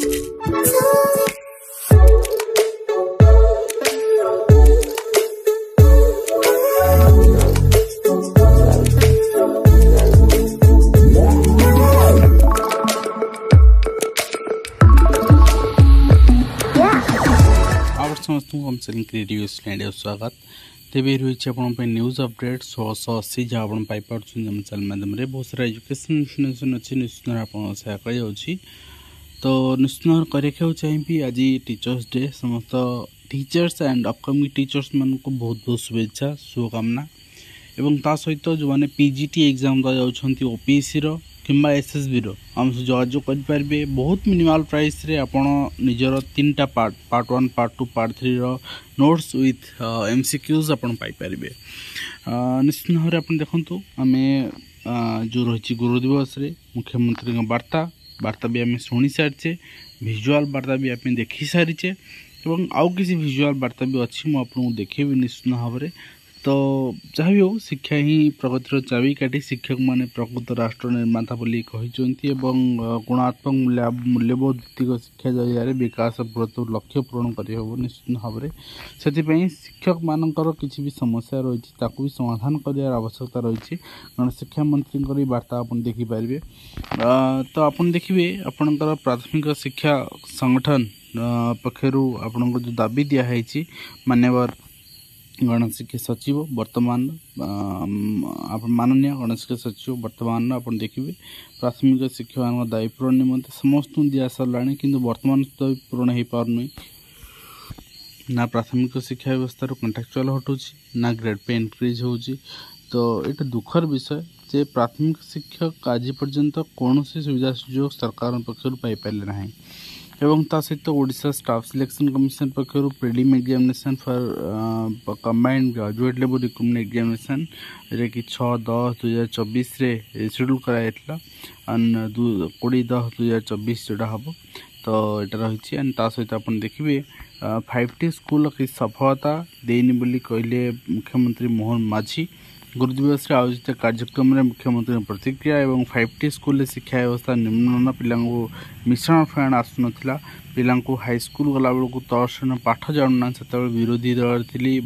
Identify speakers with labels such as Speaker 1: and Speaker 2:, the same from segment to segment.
Speaker 1: समस्त creative stand स्वागत तेज रही आप न्यूज अपडेट 1680 जहाँ आप पाइपुम चैनल माध्यम बहुत सारा एजुकेशन इन्फॉर्मेशन अच्छी निश्चित आप तो निश्चित करके चाहिए आज टीचर्स डे समस्त टीचर्स एंड अपकमिंग टीचर्स मान को बहुत बहुत शुभेच्छा शुभकामना एवं ता सहित जो मैंने पीजीटी एग्जाम दे ओपीएससी किंबा एसएसबी आम जोगाजोग करेंगे बहुत मिनिमल प्राइस रे आपण निजर 3टा पार्ट 1 पार्ट 2 पार्ट 3 रो नोट्स विथ एमसीक्यूज आपण पाई परिबे। निश्चित भाव आप देखु आम जो रही गुरु दिवस रे मुख्यमंत्री वार्ता भी आम शुणी सारीचे विजुआल वार्ता भी आप देखी सारीचे एवं आउ किसी विजुआल वार्ता भी अच्छी मुझे देखेबी निश्चित भाव में। तो जहाँ भी हो शिक्षा ही प्रगतिर चाबिकाठी शिक्षक माने प्रकृत राष्ट्र निर्माता बोली कहते गुणात्मक मूल्यबोध भित्तिक शिक्षा जरिया विकास ब्रत लक्ष्य पूरण करहब निश्चित भाव में। से शिक्षक मानकर किसी भी समस्या रही भी समाधान कर आवश्यकता रही कारण शिक्षा मंत्री वार्ता आप देखिपारे। तो आप देखिए आपणकर प्राथमिक शिक्षा संगठन पक्षर आपण जो दाबी दिखाई मान्यवर गणशिक्षा सचिव वर्तमान माननीय गणशिक्षा सचिव वर्तमान आप देखिए प्राथमिक शिक्षा दायी पूरण निमंते समस्त दिया सरला कि वर्तमान दायी पूरण हो पारनी ना प्राथमिक शिक्षा व्यवस्था कंट्राक्चुअल हटुँ ना ग्रेड पे इनक्रीज हो। तो ये दुखर विषय जे प्राथमिक शिक्षक आज पर्यंत कौन सुविधा सुजोग सरकार पक्षर पाइपारे ना एवं ता सहित ओडिशा स्टाफ सिलेक्शन कमिशन पक्षर prelim examination for combined graduate level recruitment examination रे कि 6/10/2024 रे शेड्यूल कराइला 20/10/2024 जोड़ा हम। तो यहाँ रही एंड ता सहित आप देखिए 5टी स्कूल की सफलता देनी बोली कहले मुख्यमंत्री मोहन माझी गुरु दिवस आयोजित कार्यक्रम में मुख्यमंत्री प्रतिक्रिया एवं 5टी स्कूल शिक्षा व्यवस्था निम्न पिला मिश्रण फैन आसुना पिला हाईस्कूल गला बेलू तर्शन पाठ जाणुना से विरोधी दल थी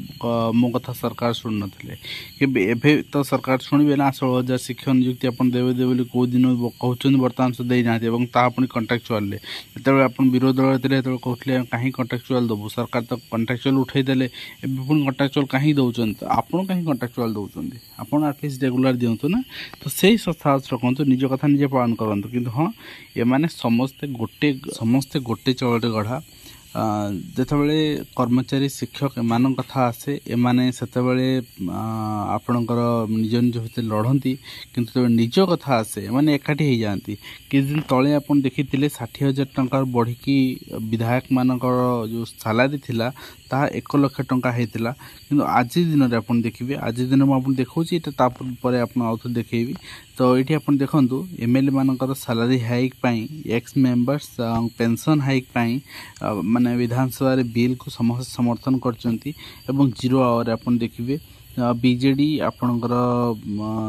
Speaker 1: मो कथा सरकार शुणु नए तो सरकार शुणे ना 16,000 शिक्षक नियुक्ति आप देवे देवे कौ दिन कहते बर्तमान से देना तापुणी कंट्राक्चुआल जो आप विरोधी दल थे कहते कहीं कंट्राक्चुआल दबू सरकार तो कंट्राक्चुआल उठेदेले पुणी कंट्राक्चुआल कहीं दौरान आपड़ कहीं कंट्राक्चुआल दौरान आपड़ आटलिस्ट रेगुलर दिंतु ना। तो से साहस रखु निज कथा निजे पालन करूँ कि हाँ ये समस्ते गोटे चौड़े गढ़ा जितेबाला कर्मचारी शिक्षक एम कथा आसे एमाने सेतेबाला आपणकर निज निज भितर लड़ती किंतु निज कथा आसे एमाने एकाठी हो जाती। किछ दिन तले आप देखी 60,000 टंका बढ़ी विधायक मानकर जो सालारी थिला ता 1 लाख टंका होता कि आज दिन में आप देखिए आज दिन में आपको देखा आप देखेबी। तो ये आप देखु एमएलए मानकर salary hike x members pension hike माने विधानसभा बिल को समस्त समर्थन करचंती एवं 0 आवर आप देखिए बीजेडी आपणकर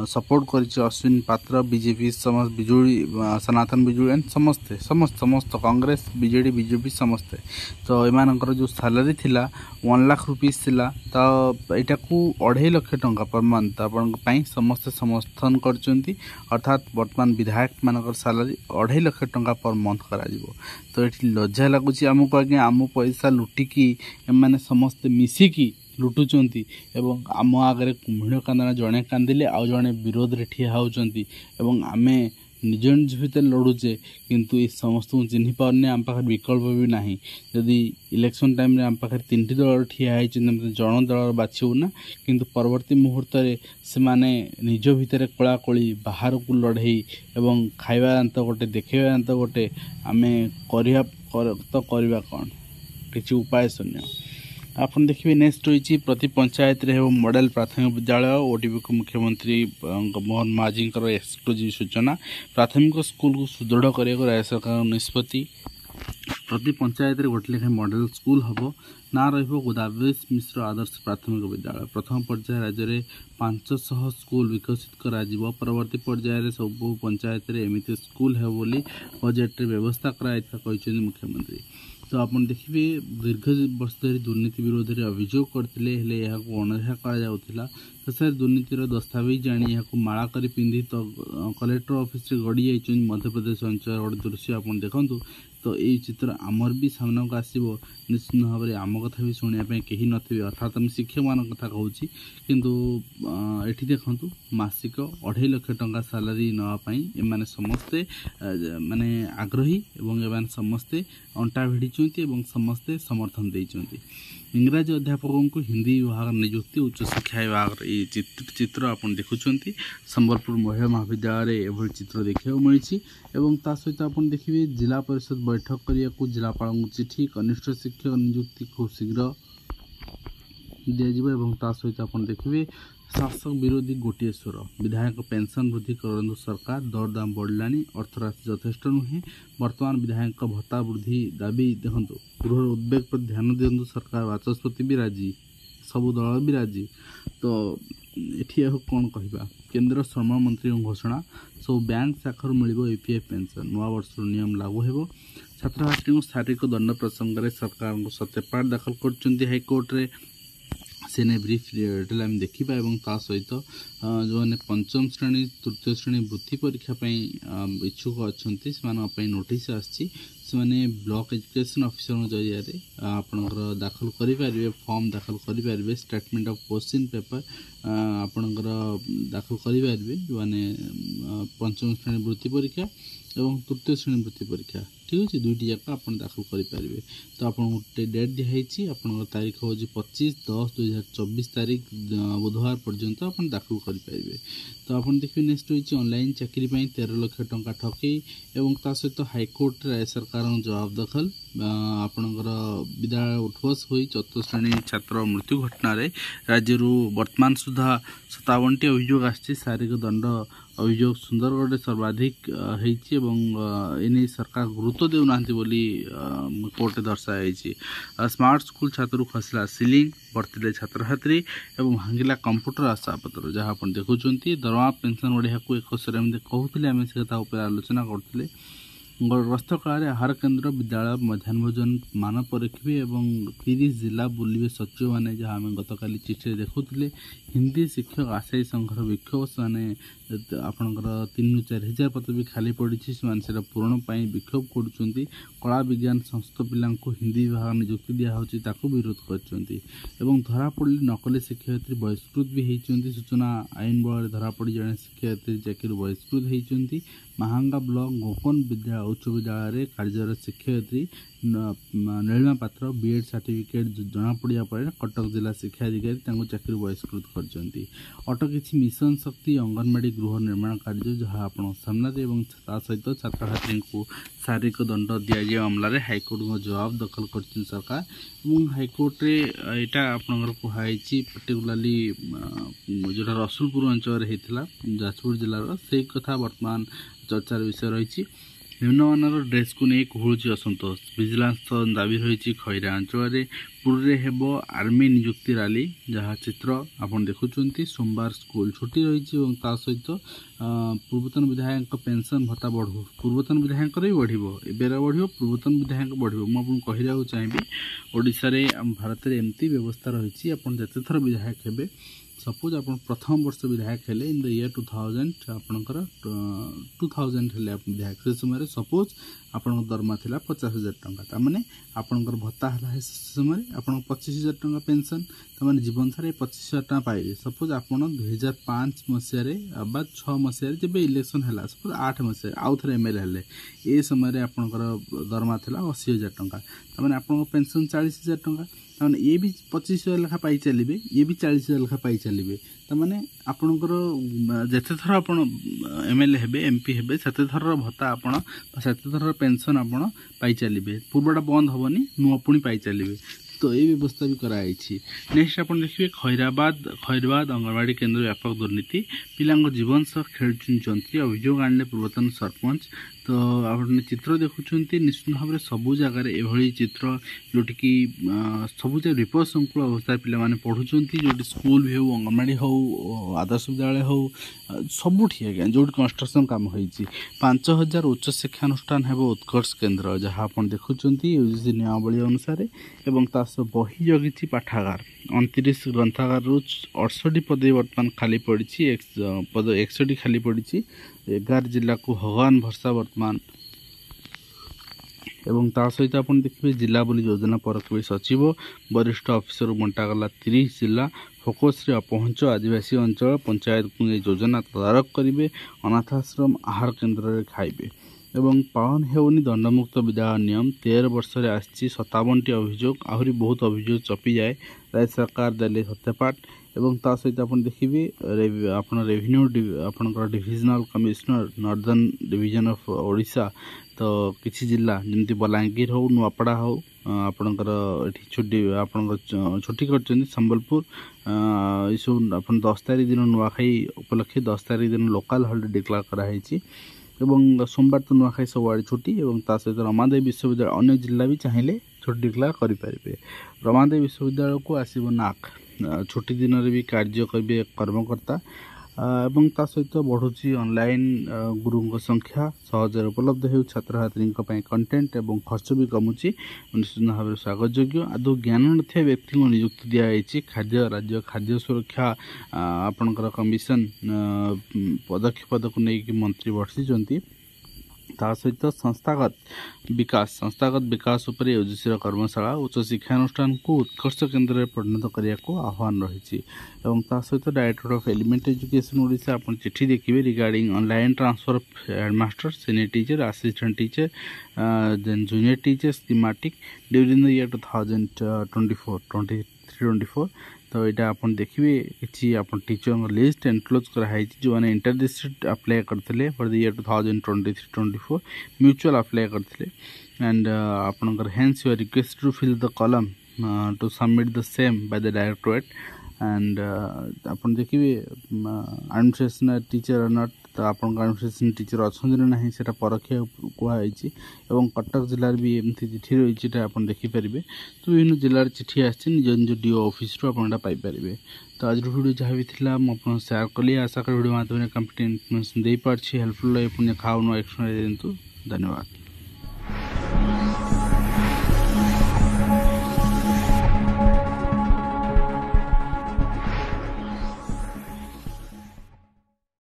Speaker 1: सपोर्ट कर अश्विन पात्र बीजेपी समस्त बिजुड़ी सनातन बिजुड़ी एंड समस्ते समस्त समस्त कांग्रेस बीजेडी बीजेपी समस्ते। तो एमानकर जो सैलरी थिला 1 लाख रुपीस थिला तो यहाँ को 2.5 लाख टंका पर मंथ आपण समस्ते समर्थन करचंती अर्थात वर्तमान विधायक मानकर सैलरी 2.5 लाख टंका पर मंथ करा जिवो। तो ये लज्जा लगुच आमको आज्ञा आम पैसा लुटिकी एमाने समस्ते मिसिकी लुटुचंती एवं आम आगे कुम्भीर कांदना जड़े कांदिले आउ जड़े विरोध रे ठिया होचंती एवं आमे निज निज भितर लड़ुचे किंतु ये समस्त को चिन्ह पारने आम पाखे विकल्प भी नहीं। जदि इलेक्शन टाइम रे आम पाखे 3टी दल ठिया है जन दल बाछू ना किंतु परवर्ती मुहूर्त से माने निज भितर कलाकली बाहर को लड़े एवं खाइबा अंत गोटे देखा अंत गोटे आमे तो करवा कौन किसी उपाय शून्य। आप देखिए नेक्स्ट रही प्रति पंचायत रे मॉडल प्राथमिक विद्यालय ओडीबी को मुख्यमंत्री मोहन माझी एक्सक्लूसिव सूचना प्राथमिक स्कूल को सुदृढ़ करने राज्य सरकार निष्पत्ति प्रति पंचायत गोटे लेखाएं मॉडल स्कूल हम ना रदावेश मिश्र आदर्श प्राथमिक विद्यालय प्रथम पर्याय राज्य में 500 स्कूल विकसित कर परवर्ती पर्यायर सब पंचायत एमती स्कूल है बोली बजेट व्यवस्था कर मुख्यमंत्री। तो आप देखिए दीर्घ वर्ष धरी दुर्नीति विरोध में अभियोग करते अणदेखा करा शेष दुर्नीतिर दस्तावेज आनी माला कर पिंधि तो कलेक्टर ऑफिस रे गड़ी जाइछन मध्यप्रदेश अंचल गोटे दृश्य आप देखूँ। तो ये चित्र आमर भी सामना को आसो निश्चित भाव में आम कथा भी शुणापी कहीं नथिबे अर्थात आम शिक्षक मान कथा कहूँ किंतु एठी देखंतु मासिक 2.5 लाख टंका सालारी नापाई एमाने समस्ते माने आग्रही एवं एमाने समस्ते अंटा भिड़ी एवं समस्ते समर्थन देइचंती। इंग्राजी अध्यापकों को हिंदी विभाग नियुक्ति उच्च शिक्षा विभाग ये चित्र आप देखुंत संबलपुर महिला महाविद्यालय एभली चित्र देखा मिली एवं ता सहित आप देखिए जिला परिषद बैठक करने को जिलापाल चिठी कनिष्ठ शिक्षक नियुक्ति खूब शीघ्र दिज्व ता सहित आप देखिए शासक विरोधी गोटे स्वर विधायक पेंशन वृद्धि करूँ सरकार दरदाम बढ़लानी अर्थराशि यथेष्ट नुहे वर्तमान विधायक भत्ता वृद्धि दाबी देखूँ गृह उद्वेग पर ध्यान दिंतु सरकार बाचस्पति भी राजी सबू दल भी राजी। तो ये कौन कहवा केंद्र श्रम मंत्री घोषणा सब बैंक शाखर मिल ईपीएफ पेंशन नवा वर्ष नियम लागू हो छात्र छात्री शारीरिक दंड प्रसंग में सरकार को सत्यपाठ दाखल कर हाइकोर्टे से ब्रीफ डिटेल आम देखा और ता सहित जो मैंने पंचम श्रेणी तृतीय श्रेणी वृत्ति परीक्षा इच्छुक अच्छा से नोटिस आसी ब्लॉक एजुकेशन ऑफिसर जरिया आपणकर दाखल करें फॉर्म दाखल करें स्टेटमेंट ऑफ क्वेश्चन पेपर आपणकर दाखल करें जो मैंने पंचम श्रेणी वृत्ति परीक्षा और तृतीय श्रेणी वृत्ति परीक्षा ठीक अच्छे दुईटी जाक आप दाखल करेंगे। तो आप गोटे डेट दिखाई आप तारीख हूँ 25/10/2024 तारीख बुधवार पर्यंत आप दाखल करेंगे। तो आप देखिए नेक्स्ट होती ऑनलाइन चाकरी 13 लाख टंका ठकई और ता सहित हाइकोर्ट राय सरकार जवाब दखल आपणकर विद्यालय उठबस हो 4th श्रेणी छात्र मृत्यु घटना राज्य वर्तमान सुधा 57टी अभियोग आसी शारीरिक दंड अभियोग सुंदरगढ़ सर्वाधिक होने सरकार गुरुत्व देना बोली कोर्ट दर्शाई। स्मार्ट स्कूल छात्र खसला सिलिंग बढ़ते छात्र छात्री और भांगिला कंप्यूटर आशापत्र जहाँ आप देखुं दरमा पेंशन बढ़िया को एक कहते आम से आलोचना करते गस्त काल आहार केन्द्र विद्यालय मध्याह्न भोजन मान परीक्षे और 30 जिला बुलवे सचिव मैंने जहाँ आम गत काली चिठी देखुले हिंदी शिक्षक आशायी संघर विक्षोभ से आपणकर 3-4 हजार पद भी खाली पड़ी से पूरण विक्षोभ कर कला विज्ञान संस्थ पिला हिंदी विभाग नियुक्ति दिखाई विरोध कर धरा पड़ी नकली शिक्षयित्री बहिष्कृत भी होती सूचना आईन बल धरा पड़ी जड़े शिक्षयित्री चाकरी बहिष्कृत होती महांगा ब्लॉक गोपन विद्यालय उच्च विद्यालय कार्यरत शिक्षयित्री नीलिमा पात्र बीएड सर्टिफिकेट जना पड़ा पर कटक जिला शिक्षा अधिकारी चाकरी बहिष्कृत कर अट किसी मिशन शक्ति अंगनवाड़ी गृह निर्माण कार्य जहाँ आप सामना सहित छात्र छात्री को शारीरिक दंड दि मामलें हाइकोर्ट जवाब दखल कर सरकार और हाइकोर्टे यहाँ आपंकर कहुई पर्टिकुलाली जोटा रसुलपुर अंचल होता जाजपुर जिलार से कथा वर्तमान चर्चार विषय रही निम्नमानर ड्रेस को नहीं कुहुची असंतोष विजिलेंस दाबी रही खैरा अंचल पुरी हेब आर्मी नियुक्ति रैली जहाँ चित्र आप देखुं सोमवार स्कूल छुट्टी रही सहित पूर्वतन विधायक पेंशन भत्ता बढ़ू पूर्वतन विधायक भी बढ़ बढ़ पूर्वतन विधायक बढ़ मुझे कहना चाहिए ओडिशा रे भारत में एमती व्यवस्था रही आपते थर विधायक हे सपोज आप प्रथम वर्ष विधायक हेले इन द ईयर 2000 आपणकर 2000 हेले विधायक से समय सपोज आपण दरमा थिला 50,000 टंका तामाने आपणकर भत्ता है समय आप 25,000 टंका पेंशन तामाने जीवन सारे 25,000 टंका पाइबे सपोज आपण 2005 मसीह बा 6 मसीह जब इलेक्शन है सपोज 8 मसीह आउ थे एमएलए हेले ए समय आपणकर दरमा थिला 80,000 टंका तामाने आपण पेंशन 40,000 टंका तामाने ये भी 25,000 लेखा पाई चलिए ये भी 40,000 लेखा पाई चलिए तामाने आपणकर जेते थर आप एमएलए हेबे एमपी हेबे सेते थर भत्ता आपण सेते थर पेंशन आपण पाई चलिए पूर्वटा बंद हेनी नुआ पुणी पाई चलिए। तो ये व्यवस्था भी कराई। नेक्स्ट आप देखिए खैराबाद अंगनवाड़ी केन्द्र व्यापक दुर्नीति पिला जीवन सह खेल अभियोग आने पूर्वतन सरपंच। तो आपने चित्र देखुंत निश्चित भाव में सबू जगार एभली चित्र जोटिकी सबू जगह विपद संकुल अवस्था पे पढ़ुं जो स्कूल भी हो अंगनवाड़ी हो आदर्श विद्यालय हो सबुठी आज्ञा जो कंस्ट्रक्शन काम होती 5000 उच्च शिक्षानुष्ठान है उत्कर्ष केन्द्र जहाँ आप देखुं यूजीसी नियमावली अनुसार एवं बही जगी पाठागार 29 ग्रंथागार 68 पदवी बर्तमान खाली पड़ी पद 61 खाली पड़ी 11 जिला को भगवान भरसा वर्तमान एवं ता सहित आप देखिए जिला बोली योजना पर सचिव वरिष्ठ अफिसर बंटागला 30 जिला फोकस रे पहुँच आदिवासी अंचल पंचायत को योजना तदारक करेंगे अनाथाश्रम आहार केन्द्र रे खाइबे एवं पालन हेउनी दंडमुक्त विद्यालय नियम 13 वर्ष रे आछि 57टी अभियोग आहरी बहुत अभियोग चपी जाए राज्य सरकार देले सत्यपाठ एवं ता सहित आप देखिए आपन रेवेन्यू आपनकर divisional commissioner northern division of Odisha तो किसी जिला जमती बलांगीर हो नुआपड़ा हो आपनकर एठी छुट्टी आपनकर छुट्टी कर संबलपुर सब आप 10 तारीख दिन नुआखाई उपलक्षे 10 तारीख दिन लोकल हॉलिडे डिक्लेयर कराई एवं सोमवार तो नुआखाई सबुआड़े छुट्टी और ता सहित रमादेवी विश्वविद्यालय अन्य जिला भी चाहिए छुट्टी डिक्लेयर करेंगे रमादेवी विश्वविद्यालय को आसब नाक छुट्टी दिन में भी कार्य करेंगे कर्मकर्ता एवं ता सहित बढ़ुची ऑनलाइन गुरु संख्या सहजरे उपलब्ध हो छात्र छात्री कंटेंट एवं खर्च भी कमुची निश्चित भाव में स्वागत योग्य आदौ ज्ञान न व्यक्ति को नियुक्ति दिखाई खाद्य राज्य खाद्य सुरक्षा आपणकर कमिशन पदक्षेप को लेकिन मंत्री बर्षिंट ता सहित संस्थागत विकास उपर यूजीसी कर्मशाला उच्च शिक्षानुष्ठान को उत्कर्ष केन्द्र में परिणत करने को आह्वान रही सहित director of elementary education Odisha आप चिठी देखिए regarding online transfer of headmaster senior teacher assistant teacher then junior teacher schematic during the year 2024 तो यहाँ आप देखिए कि आप टीचर लिस्ट एनक्लोज कराई जो मैंने इंटर डिस्ट्रिक्ट अप्लाई करते for the year 2023-24 mutual apply करते एंड आपनकर hence you are request to fill the column to submit the same by the directorate and आप देखिए एडमिनिस्ट्रेशन टीचर नॉट तो आप एडमिनिस्ट्रेशन टीचर अच्छा ना से परखिया कहुई और कटक जिलार भी एमती चिठी रही है आप देखिपारे तो विभिन्न जिलार चिठी आस निज निज डीओ ऑफिस पाइपर तो आज वीडियो जहाँ भी थी मुझे शेयर कली आशा कर वीडियो माध्यम कंप्लीट इनफर्मेशन दे पार्टी हेल्पफुल पुण्य खाओ एक्शन दिंतु धन्यवाद।